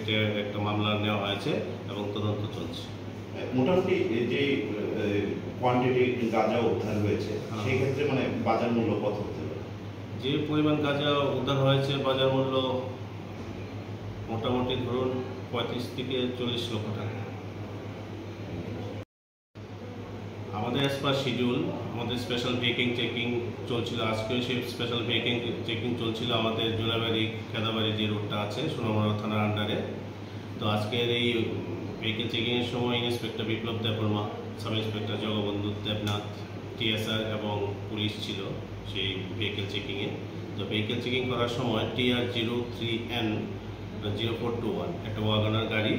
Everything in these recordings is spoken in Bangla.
এগেনস্টে একটা মামলা নেওয়া হয়েছে এবং তদন্ত চলছে। মোটামুটি যে কোয়ান্টিটি গাঁজা উদ্ধার হয়েছে সেই ক্ষেত্রে মানে বাজার মূল্য কত হতে পারে? যে পরিমাণ গাঁজা উদ্ধার হয়েছে বাজার মূল্য মোটামুটি ধরুন 35 থেকে 40 লক্ষ টাকা। আমাদের অ্যাজ পার শিডিউল আমাদের স্পেশাল ভেহিকিং চেকিং চলছিল। আজকেও সেই স্পেশাল ভেহিকিং চেকিং চলছিল আমাদের জোলাবাড়ি খেদাবাড়ি যে রোডটা আছে সোনামুড়া থানার আন্ডারে। তো আজকের এই ভেহিকেল চেকিংয়ের সময় inspector Biplab Debbarma, sub inspector Jagabandhu Debnath, TSR এবং পুলিশ ছিল সেই ভেহিকেল চেকিংয়ে। তো ভেহিকেল চেকিং করার সময় TR03N0421 একটা ওয়াগনার গাড়ি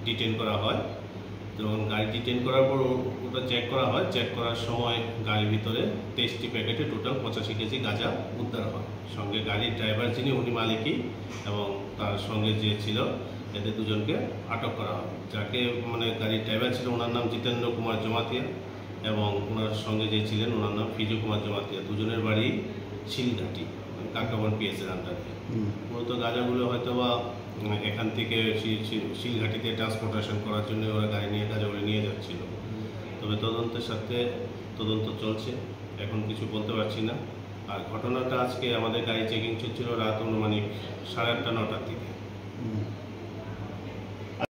ডিটেন করা হয়। যখন গাড়ি ডিটেন করার পর ওটা চেক করা হয়, চেক করার সময় গাড়ির ভিতরে 23টি প্যাকেটে টোটাল 85 কেজি গাঁজা উদ্ধার হয়। সঙ্গে গাড়ির ড্রাইভার যিনি উনি মালিকই এবং তার সঙ্গে যে ছিল এদের দুজনকে আটক করা হয়। যাকে মানে গাড়ির ড্রাইভার ছিল ওনার নাম জিতেন্দ্র কুমার জমাতিয়া এবং ওনার সঙ্গে যে ছিলেন ওনার নাম ফিজু কুমার জমাতিয়া। দুজনের বাড়ি শিলঘাটি, কাকাবন পিএসের আন্ডারে। মূলত গাঁজাগুলো হয়তো বা এখান থেকে শিলঘাটিতে ট্রান্সপোর্টেশন করার জন্য ওরা গাড়ি নিয়ে গাঁজাগুলো নিয়ে যাচ্ছিল। তবে তদন্তের সাথে তদন্ত চলছে, এখন কিছু বলতে পারছি না। আর ঘটনাটা আজকে আমাদের গাড়ি চেকিং চলছিল রাত অনুমানিক 8:30-9টার দিকে।